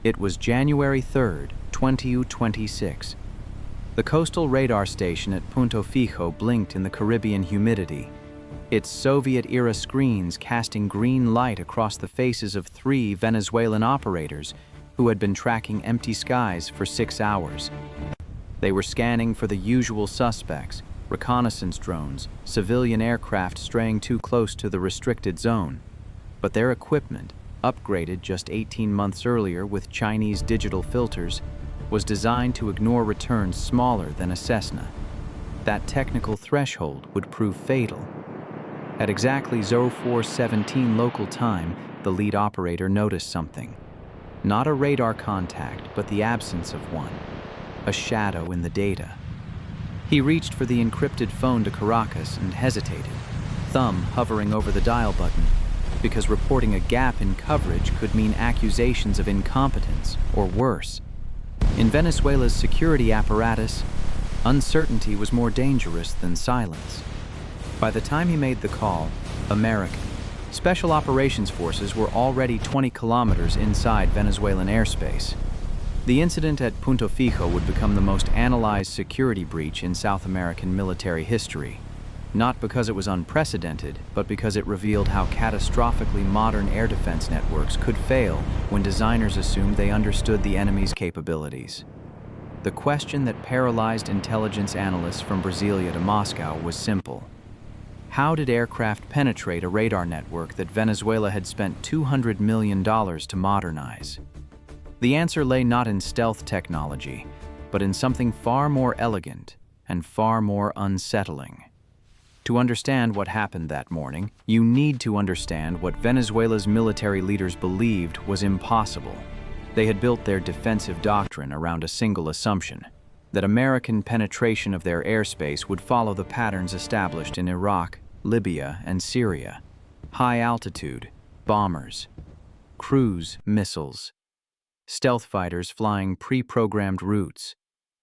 It was January 3rd, 2026. The coastal radar station at Punto Fijo blinked in the Caribbean humidity, its Soviet-era screens casting green light across the faces of 3 Venezuelan operators who had been tracking empty skies for 6 hours. They were scanning for the usual suspects, reconnaissance drones, civilian aircraft straying too close to the restricted zone. But their equipment, upgraded just 18 months earlier with Chinese digital filters, was designed to ignore returns smaller than a Cessna. That technical threshold would prove fatal. At exactly 0417 local time, the lead operator noticed something. Not a radar contact, but the absence of one. A shadow in the data. He reached for the encrypted phone to Caracas and hesitated, thumb hovering over the dial button, because reporting a gap in coverage could mean accusations of incompetence, or worse. In Venezuela's security apparatus, uncertainty was more dangerous than silence. By the time he made the call, American Special Operations Forces were already 20 kilometers inside Venezuelan airspace. The incident at Punto Fijo would become the most analyzed security breach in South American military history. Not because it was unprecedented, but because it revealed how catastrophically modern air defense networks could fail when designers assumed they understood the enemy's capabilities. The question that paralyzed intelligence analysts from Brasilia to Moscow was simple. How did aircraft penetrate a radar network that Venezuela had spent $200 million to modernize? The answer lay not in stealth technology, but in something far more elegant and far more unsettling. To understand what happened that morning, you need to understand what Venezuela's military leaders believed was impossible. They had built their defensive doctrine around a single assumption: that American penetration of their airspace would follow the patterns established in Iraq, Libya, and Syria. High altitude, bombers, cruise missiles, stealth fighters flying pre-programmed routes.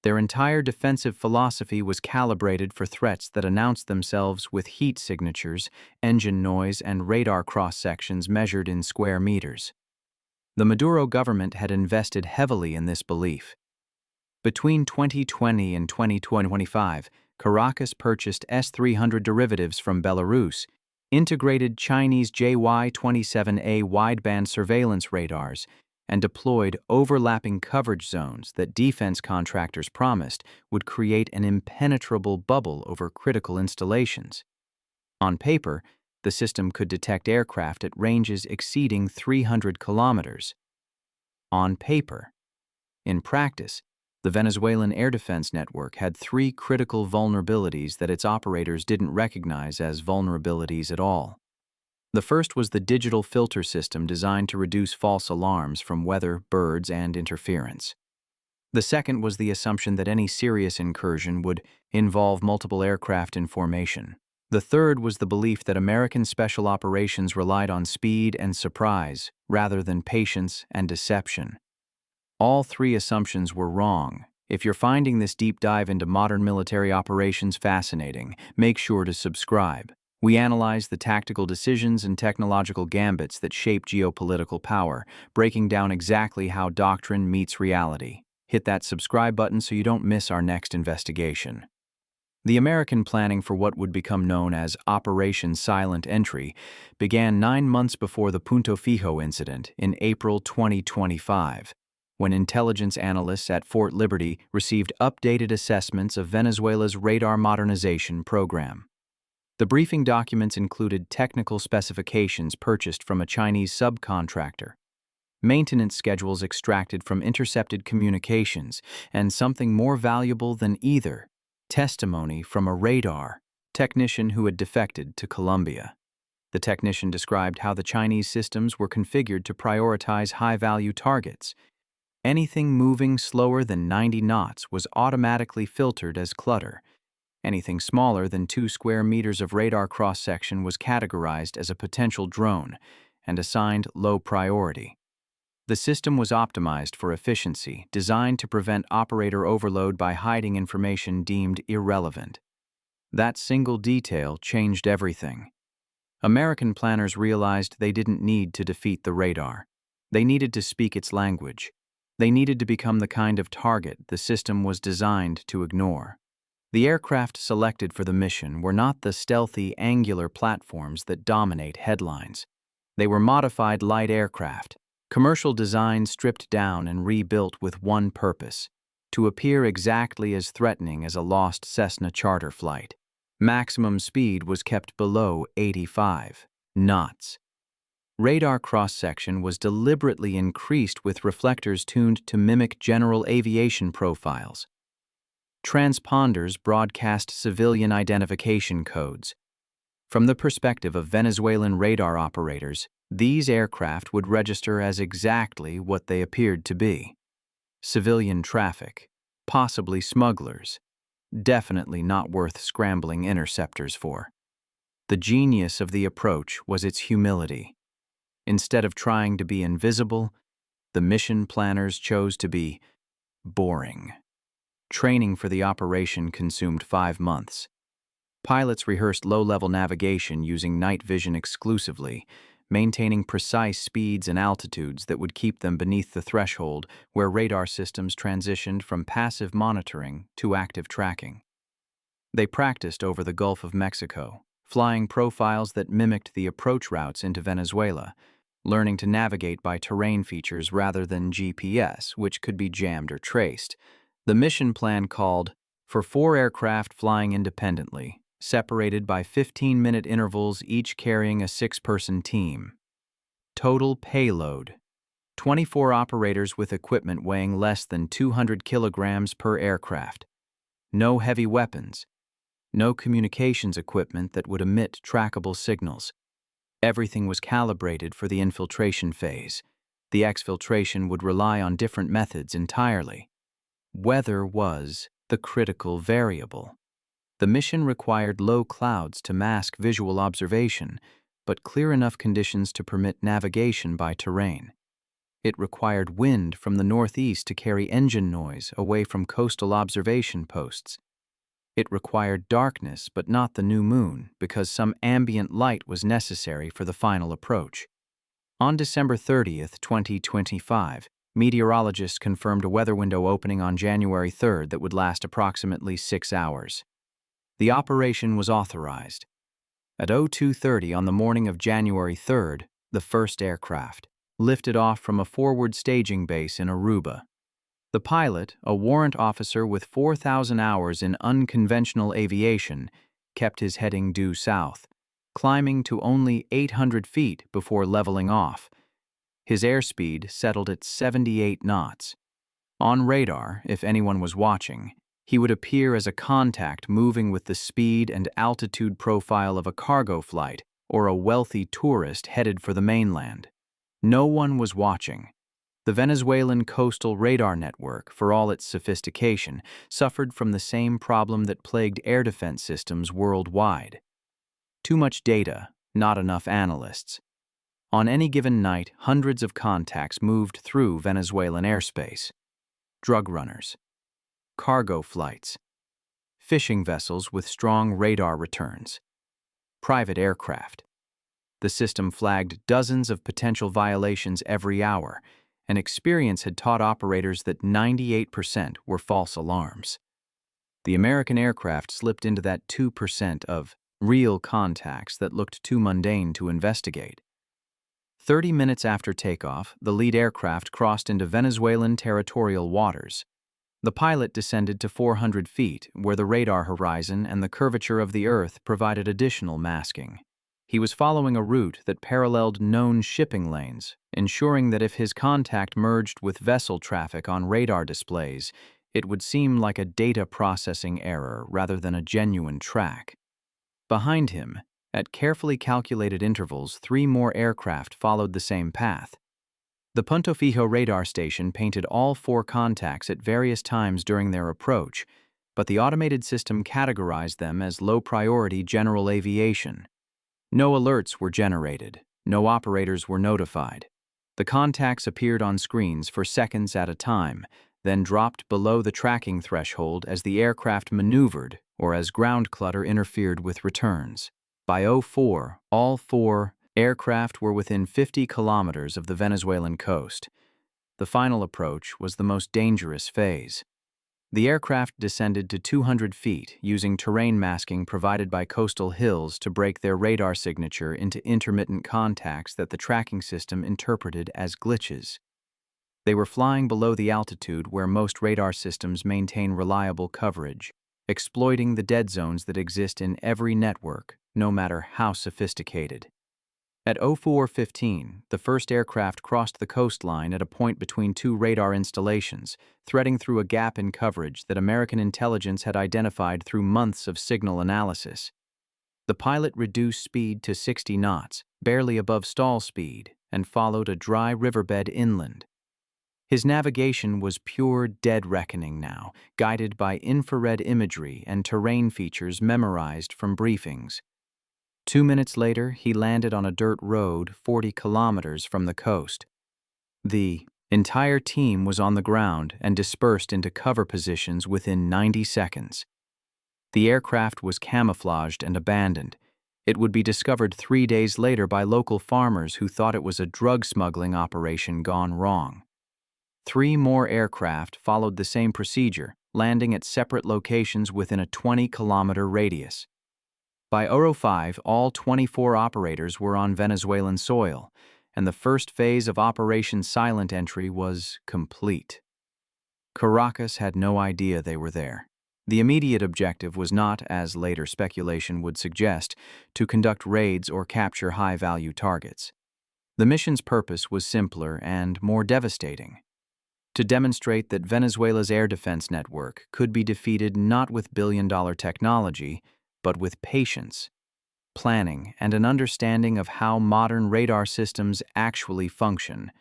Their entire defensive philosophy was calibrated for threats that announced themselves with heat signatures, engine noise, and radar cross-sections measured in square meters. The Maduro government had invested heavily in this belief. Between 2020 and 2025, Caracas purchased S-300 derivatives from Belarus, integrated Chinese JY-27A wideband surveillance radars, and deployed overlapping coverage zones that defense contractors promised would create an impenetrable bubble over critical installations. On paper, the system could detect aircraft at ranges exceeding 300 kilometers. On paper. In practice, the Venezuelan air defense network had 3 critical vulnerabilities that its operators didn't recognize as vulnerabilities at all. The first was the digital filter system designed to reduce false alarms from weather, birds, and interference. The second was the assumption that any serious incursion would involve multiple aircraft in formation. The third was the belief that American special operations relied on speed and surprise rather than patience and deception. All 3 assumptions were wrong. If you're finding this deep dive into modern military operations fascinating, make sure to subscribe. We analyze the tactical decisions and technological gambits that shape geopolitical power, breaking down exactly how doctrine meets reality. Hit that subscribe button so you don't miss our next investigation. The American planning for what would become known as Operation Silent Entry began 9 months before the Punto Fijo incident in April 2025, when intelligence analysts at Fort Liberty received updated assessments of Venezuela's radar modernization program. The briefing documents included technical specifications purchased from a Chinese subcontractor, maintenance schedules extracted from intercepted communications, and something more valuable than either, testimony from a radar technician who had defected to Colombia. The technician described how the Chinese systems were configured to prioritize high-value targets. Anything moving slower than 90 knots was automatically filtered as clutter. Anything smaller than 2 square meters of radar cross-section was categorized as a potential drone and assigned low priority. The system was optimized for efficiency, designed to prevent operator overload by hiding information deemed irrelevant. That single detail changed everything. American planners realized they didn't need to defeat the radar. They needed to speak its language. They needed to become the kind of target the system was designed to ignore. The aircraft selected for the mission were not the stealthy, angular platforms that dominate headlines. They were modified light aircraft, commercial design stripped down and rebuilt with one purpose: to appear exactly as threatening as a lost Cessna charter flight. Maximum speed was kept below 85 knots. Radar cross-section was deliberately increased with reflectors tuned to mimic general aviation profiles. Transponders broadcast civilian identification codes. From the perspective of Venezuelan radar operators, these aircraft would register as exactly what they appeared to be: civilian traffic, possibly smugglers, definitely not worth scrambling interceptors for. The genius of the approach was its humility. Instead of trying to be invisible, the mission planners chose to be boring. Training for the operation consumed 5 months. Pilots rehearsed low-level navigation using night vision exclusively, maintaining precise speeds and altitudes that would keep them beneath the threshold where radar systems transitioned from passive monitoring to active tracking. They practiced over the Gulf of Mexico, flying profiles that mimicked the approach routes into Venezuela, learning to navigate by terrain features rather than GPS, which could be jammed or traced. The mission plan called for 4 aircraft flying independently, separated by 15-minute intervals, each carrying a 6-person team. Total payload: 24 operators with equipment weighing less than 200 kilograms per aircraft. No heavy weapons. No communications equipment that would emit trackable signals. Everything was calibrated for the infiltration phase. The exfiltration would rely on different methods entirely. Weather was the critical variable. The mission required low clouds to mask visual observation, but clear enough conditions to permit navigation by terrain. It required wind from the northeast to carry engine noise away from coastal observation posts. It required darkness but not the new moon, because some ambient light was necessary for the final approach. On December 30th, 2025, meteorologists confirmed a weather window opening on January 3rd that would last approximately 6 hours. The operation was authorized. At 02:30 on the morning of January 3rd, the first aircraft lifted off from a forward staging base in Aruba. The pilot, a warrant officer with 4,000 hours in unconventional aviation, kept his heading due south, climbing to only 800 feet before leveling off. His airspeed settled at 78 knots. On radar, if anyone was watching, he would appear as a contact moving with the speed and altitude profile of a cargo flight or a wealthy tourist headed for the mainland. No one was watching. The Venezuelan coastal radar network, for all its sophistication, suffered from the same problem that plagued air defense systems worldwide. Too much data, not enough analysts. On any given night, hundreds of contacts moved through Venezuelan airspace. Drug runners, cargo flights, fishing vessels with strong radar returns, private aircraft. The system flagged dozens of potential violations every hour, and experience had taught operators that 98% were false alarms. The American aircraft slipped into that 2% of real contacts that looked too mundane to investigate. 30 minutes after takeoff, the lead aircraft crossed into Venezuelan territorial waters. The pilot descended to 400 feet, where the radar horizon and the curvature of the Earth provided additional masking. He was following a route that paralleled known shipping lanes, ensuring that if his contact merged with vessel traffic on radar displays, it would seem like a data processing error rather than a genuine track. Behind him, at carefully calculated intervals, 3 more aircraft followed the same path. The Punto Fijo radar station painted all 4 contacts at various times during their approach, but the automated system categorized them as low-priority general aviation. No alerts were generated. No operators were notified. The contacts appeared on screens for seconds at a time, then dropped below the tracking threshold as the aircraft maneuvered or as ground clutter interfered with returns. By 04, all 4 aircraft were within 50 kilometers of the Venezuelan coast. The final approach was the most dangerous phase. The aircraft descended to 200 feet using terrain masking provided by coastal hills to break their radar signature into intermittent contacts that the tracking system interpreted as glitches. They were flying below the altitude where most radar systems maintain reliable coverage, exploiting the dead zones that exist in every network, no matter how sophisticated. At 04:15, the first aircraft crossed the coastline at a point between two radar installations, threading through a gap in coverage that American intelligence had identified through months of signal analysis. The pilot reduced speed to 60 knots, barely above stall speed, and followed a dry riverbed inland. His navigation was pure dead reckoning now, guided by infrared imagery and terrain features memorized from briefings. 2 minutes later, he landed on a dirt road 40 kilometers from the coast. The entire team was on the ground and dispersed into cover positions within 90 seconds. The aircraft was camouflaged and abandoned. It would be discovered 3 days later by local farmers who thought it was a drug smuggling operation gone wrong. 3 more aircraft followed the same procedure, landing at separate locations within a 20-kilometer radius. By 05, all 24 operators were on Venezuelan soil, and the first phase of Operation Silent Entry was complete. Caracas had no idea they were there. The immediate objective was not, as later speculation would suggest, to conduct raids or capture high-value targets. The mission's purpose was simpler and more devastating: to demonstrate that Venezuela's air defense network could be defeated not with billion-dollar technology, but with patience, planning, and an understanding of how modern radar systems actually function,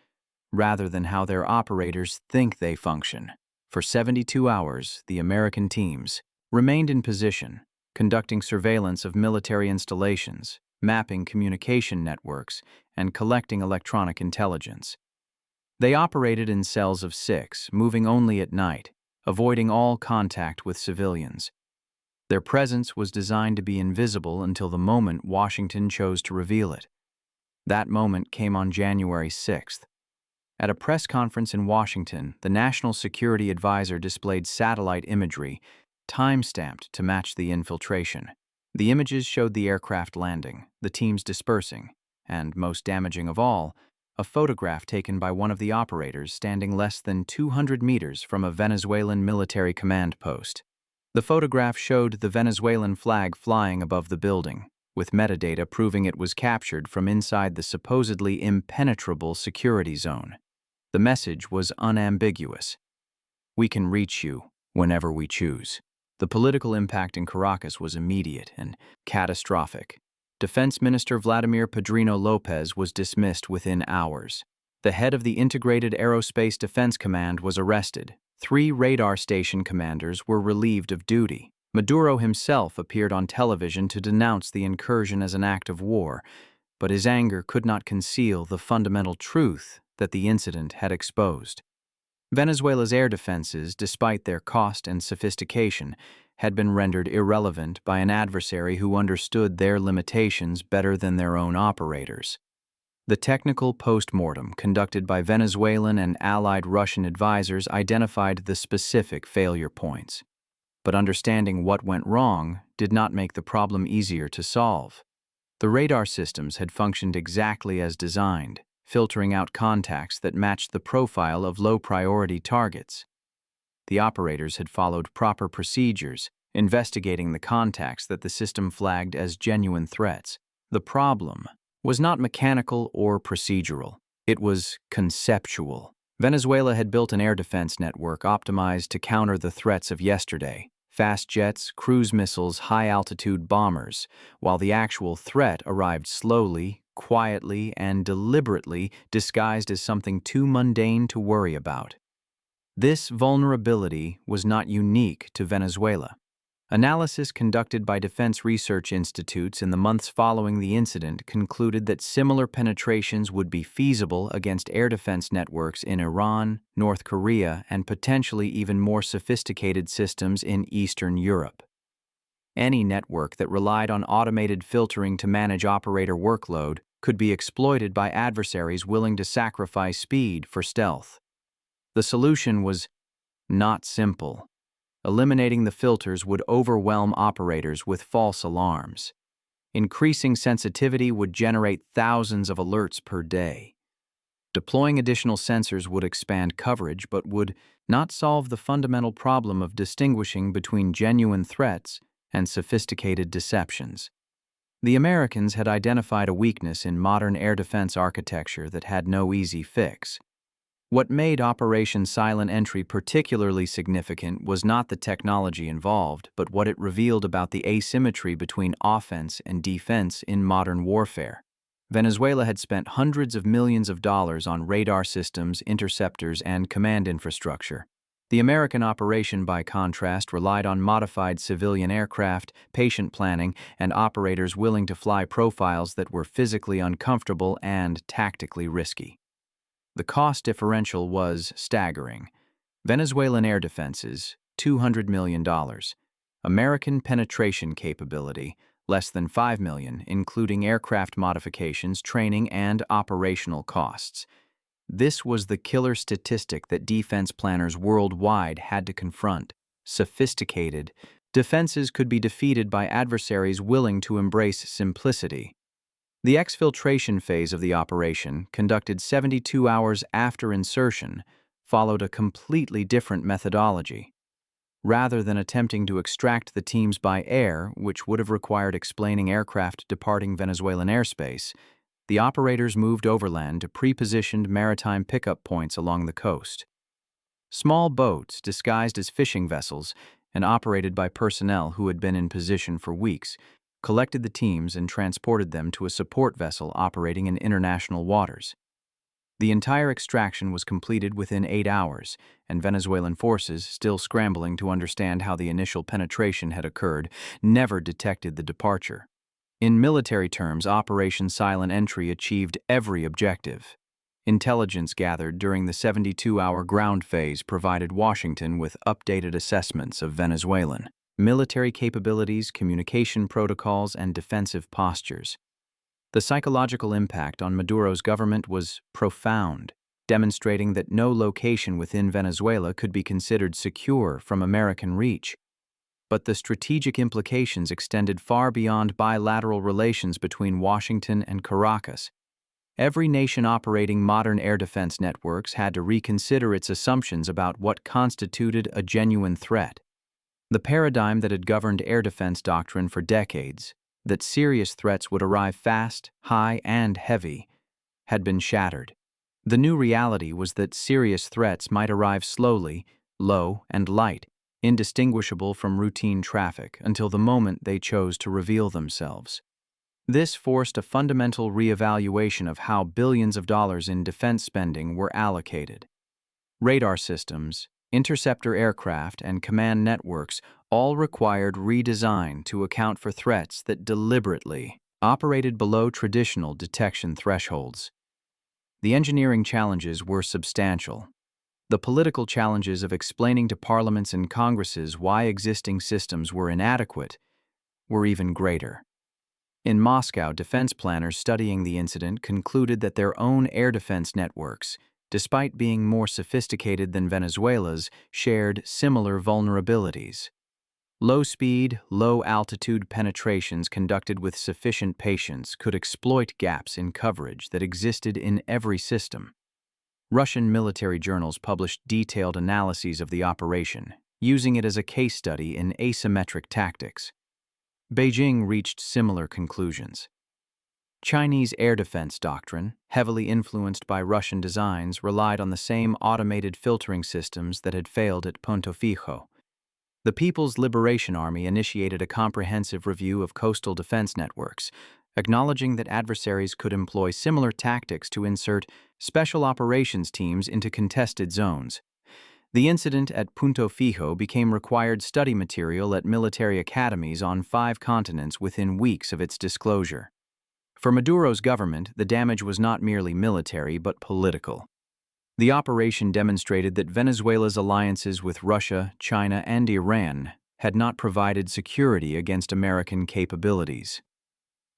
rather than how their operators think they function. For 72 hours, the American teams remained in position, conducting surveillance of military installations, mapping communication networks, and collecting electronic intelligence. They operated in cells of 6, moving only at night, avoiding all contact with civilians. Their presence was designed to be invisible until the moment Washington chose to reveal it. That moment came on January 6th. At a press conference in Washington, the National Security Advisor displayed satellite imagery, time-stamped to match the infiltration. The images showed the aircraft landing, the teams dispersing, and, most damaging of all, a photograph taken by one of the operators standing less than 200 meters from a Venezuelan military command post. The photograph showed the Venezuelan flag flying above the building, with metadata proving it was captured from inside the supposedly impenetrable security zone. The message was unambiguous: "We can reach you whenever we choose." The political impact in Caracas was immediate and catastrophic. Defense Minister Vladimir Padrino Lopez was dismissed within hours. The head of the Integrated Aerospace Defense Command was arrested. 3 radar station commanders were relieved of duty. Maduro himself appeared on television to denounce the incursion as an act of war, but his anger could not conceal the fundamental truth that the incident had exposed. Venezuela's air defenses, despite their cost and sophistication, had been rendered irrelevant by an adversary who understood their limitations better than their own operators. The technical post-mortem conducted by Venezuelan and allied Russian advisors identified the specific failure points. But understanding what went wrong did not make the problem easier to solve. The radar systems had functioned exactly as designed, filtering out contacts that matched the profile of low-priority targets. The operators had followed proper procedures, investigating the contacts that the system flagged as genuine threats. The problem was not mechanical or procedural. It was conceptual. Venezuela had built an air defense network optimized to counter the threats of yesterday: fast jets, cruise missiles, high-altitude bombers, while the actual threat arrived slowly, quietly, and deliberately, disguised as something too mundane to worry about. This vulnerability was not unique to Venezuela. Analysis conducted by defense research institutes in the months following the incident concluded that similar penetrations would be feasible against air defense networks in Iran, North Korea, and potentially even more sophisticated systems in Eastern Europe. Any network that relied on automated filtering to manage operator workload could be exploited by adversaries willing to sacrifice speed for stealth. The solution was not simple. Eliminating the filters would overwhelm operators with false alarms. Increasing sensitivity would generate thousands of alerts per day. Deploying additional sensors would expand coverage but would not solve the fundamental problem of distinguishing between genuine threats and sophisticated deceptions. The Americans had identified a weakness in modern air defense architecture that had no easy fix. What made Operation Silent Entry particularly significant was not the technology involved, but what it revealed about the asymmetry between offense and defense in modern warfare. Venezuela had spent hundreds of millions of dollars on radar systems, interceptors, and command infrastructure. The American operation, by contrast, relied on modified civilian aircraft, patient planning, and operators willing to fly profiles that were physically uncomfortable and tactically risky. The cost differential was staggering. Venezuelan air defenses, $200 million. American penetration capability, less than $5 million, including aircraft modifications, training, and operational costs. This was the killer statistic that defense planners worldwide had to confront. Sophisticated defenses could be defeated by adversaries willing to embrace simplicity. The exfiltration phase of the operation, conducted 72 hours after insertion, followed a completely different methodology. Rather than attempting to extract the teams by air, which would have required explaining aircraft departing Venezuelan airspace, the operators moved overland to pre-positioned maritime pickup points along the coast. Small boats, disguised as fishing vessels and operated by personnel who had been in position for weeks, collected the teams and transported them to a support vessel operating in international waters. The entire extraction was completed within 8 hours, and Venezuelan forces, still scrambling to understand how the initial penetration had occurred, never detected the departure. In military terms, Operation Silent Entry achieved every objective. Intelligence gathered during the 72-hour ground phase provided Washington with updated assessments of Venezuelan military capabilities, communication protocols, and defensive postures. The psychological impact on Maduro's government was profound, demonstrating that no location within Venezuela could be considered secure from American reach. But the strategic implications extended far beyond bilateral relations between Washington and Caracas. Every nation operating modern air defense networks had to reconsider its assumptions about what constituted a genuine threat. The paradigm that had governed air defense doctrine for decades, that serious threats would arrive fast, high, and heavy, had been shattered. The new reality was that serious threats might arrive slowly, low, and light, indistinguishable from routine traffic until the moment they chose to reveal themselves. This forced a fundamental reevaluation of how billions of dollars in defense spending were allocated. Radar systems, interceptor aircraft, and command networks all required redesign to account for threats that deliberately operated below traditional detection thresholds. The engineering challenges were substantial. The political challenges of explaining to parliaments and congresses why existing systems were inadequate were even greater. In Moscow, defense planners studying the incident concluded that their own air defense networks, despite being more sophisticated than Venezuela's, shared similar vulnerabilities. Low-speed, low-altitude penetrations conducted with sufficient patience could exploit gaps in coverage that existed in every system. Russian military journals published detailed analyses of the operation, using it as a case study in asymmetric tactics. Beijing reached similar conclusions. Chinese air defense doctrine, heavily influenced by Russian designs, relied on the same automated filtering systems that had failed at Punto Fijo. The People's Liberation Army initiated a comprehensive review of coastal defense networks, acknowledging that adversaries could employ similar tactics to insert special operations teams into contested zones. The incident at Punto Fijo became required study material at military academies on 5 continents within weeks of its disclosure. For Maduro's government, the damage was not merely military but political. The operation demonstrated that Venezuela's alliances with Russia, China, and Iran had not provided security against American capabilities.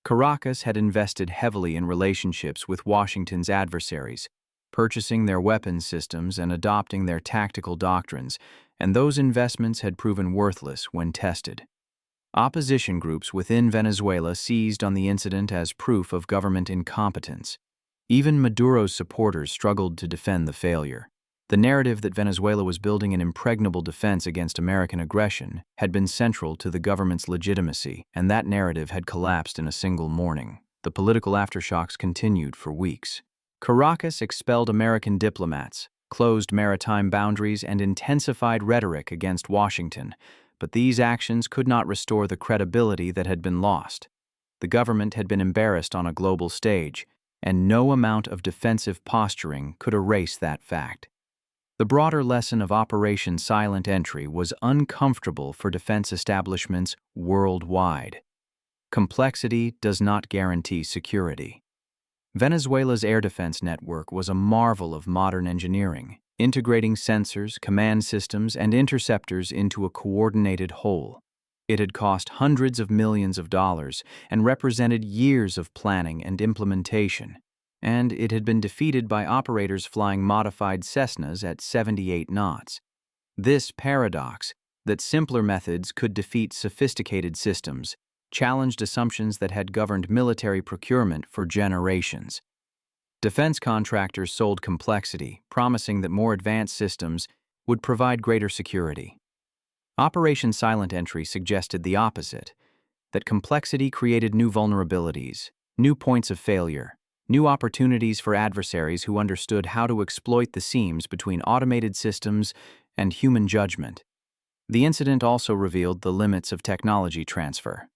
Caracas had invested heavily in relationships with Washington's adversaries, purchasing their weapons systems and adopting their tactical doctrines, and those investments had proven worthless when tested. Opposition groups within Venezuela seized on the incident as proof of government incompetence. Even Maduro's supporters struggled to defend the failure. The narrative that Venezuela was building an impregnable defense against American aggression had been central to the government's legitimacy, and that narrative had collapsed in a single morning. The political aftershocks continued for weeks. Caracas expelled American diplomats, closed maritime boundaries, and intensified rhetoric against Washington, but these actions could not restore the credibility that had been lost. The government had been embarrassed on a global stage, and no amount of defensive posturing could erase that fact. The broader lesson of Operation Silent Entry was uncomfortable for defense establishments worldwide. Complexity does not guarantee security. Venezuela's air defense network was a marvel of modern engineering, integrating sensors, command systems, and interceptors into a coordinated whole. It had cost hundreds of millions of dollars and represented years of planning and implementation, and it had been defeated by operators flying modified Cessnas at 78 knots. This paradox, that simpler methods could defeat sophisticated systems, challenged assumptions that had governed military procurement for generations. Defense contractors sold complexity, promising that more advanced systems would provide greater security. Operation Silent Entry suggested the opposite, that complexity created new vulnerabilities, new points of failure, new opportunities for adversaries who understood how to exploit the seams between automated systems and human judgment. The incident also revealed the limits of technology transfer.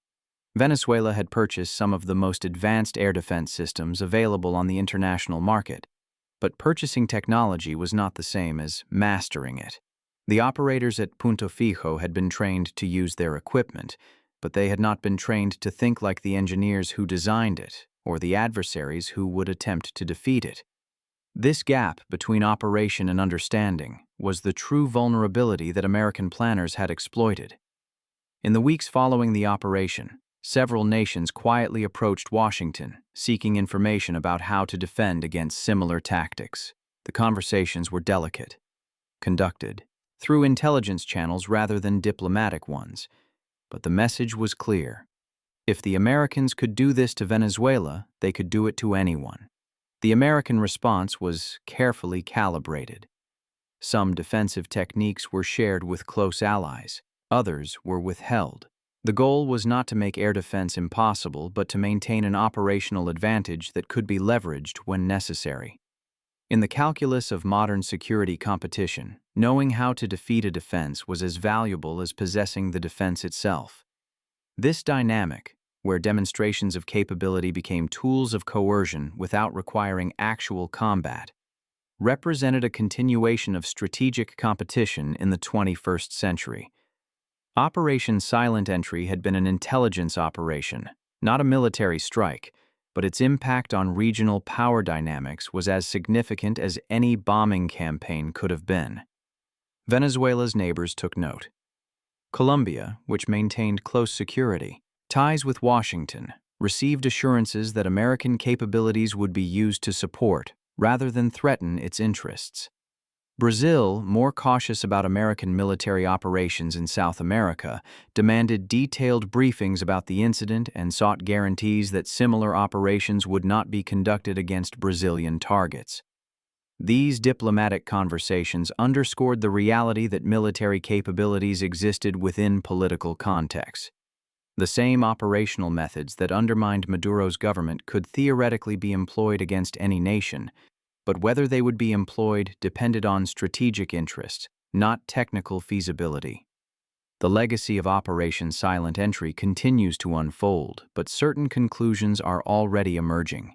Venezuela had purchased some of the most advanced air defense systems available on the international market, but purchasing technology was not the same as mastering it. The operators at Punto Fijo had been trained to use their equipment, but they had not been trained to think like the engineers who designed it or the adversaries who would attempt to defeat it. This gap between operation and understanding was the true vulnerability that American planners had exploited. In the weeks following the operation, several nations quietly approached Washington, seeking information about how to defend against similar tactics. The conversations were delicate, conducted through intelligence channels rather than diplomatic ones, but the message was clear. If the Americans could do this to Venezuela, they could do it to anyone. The American response was carefully calibrated. Some defensive techniques were shared with close allies, others were withheld. The goal was not to make air defense impossible, but to maintain an operational advantage that could be leveraged when necessary. In the calculus of modern security competition, knowing how to defeat a defense was as valuable as possessing the defense itself. This dynamic, where demonstrations of capability became tools of coercion without requiring actual combat, represented a continuation of strategic competition in the 21st century. Operation Silent Entry had been an intelligence operation, not a military strike, but its impact on regional power dynamics was as significant as any bombing campaign could have been. Venezuela's neighbors took note. Colombia, which maintained close security ties with Washington, received assurances that American capabilities would be used to support, rather than threaten, its interests. Brazil, more cautious about American military operations in South America, demanded detailed briefings about the incident and sought guarantees that similar operations would not be conducted against Brazilian targets. These diplomatic conversations underscored the reality that military capabilities existed within political contexts. The same operational methods that undermined Maduro's government could theoretically be employed against any nation, but whether they would be employed depended on strategic interests, not technical feasibility. The legacy of Operation Silent Entry continues to unfold, but certain conclusions are already emerging.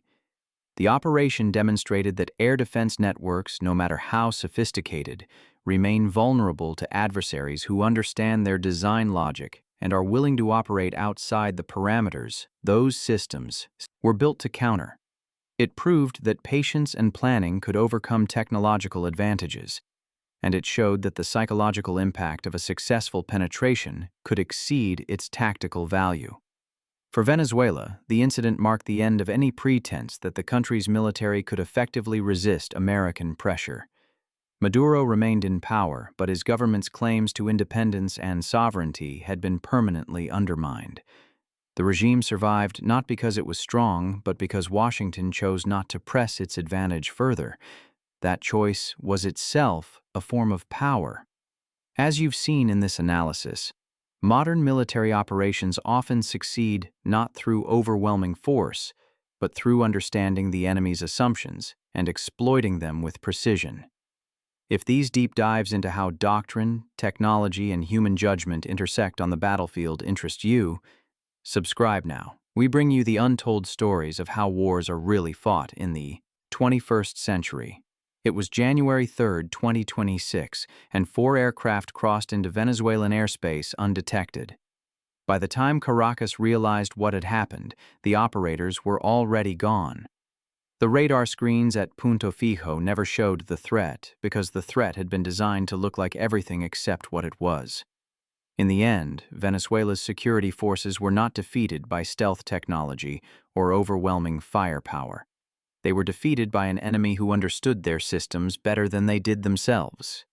The operation demonstrated that air defense networks, no matter how sophisticated, remain vulnerable to adversaries who understand their design logic and are willing to operate outside the parameters those systems were built to counter. It proved that patience and planning could overcome technological advantages, and it showed that the psychological impact of a successful penetration could exceed its tactical value. For Venezuela, the incident marked the end of any pretense that the country's military could effectively resist American pressure. Maduro remained in power, but his government's claims to independence and sovereignty had been permanently undermined. The regime survived not because it was strong, but because Washington chose not to press its advantage further. That choice was itself a form of power. As you've seen in this analysis, modern military operations often succeed not through overwhelming force, but through understanding the enemy's assumptions and exploiting them with precision. If these deep dives into how doctrine, technology, and human judgment intersect on the battlefield interest you, subscribe now. We bring you the untold stories of how wars are really fought in the 21st century. It was January 3, 2026, and 4 aircraft crossed into Venezuelan airspace undetected. By the time Caracas realized what had happened, the operators were already gone. The radar screens at Punto Fijo never showed the threat because the threat had been designed to look like everything except what it was. In the end, Venezuela's security forces were not defeated by stealth technology or overwhelming firepower. They were defeated by an enemy who understood their systems better than they did themselves.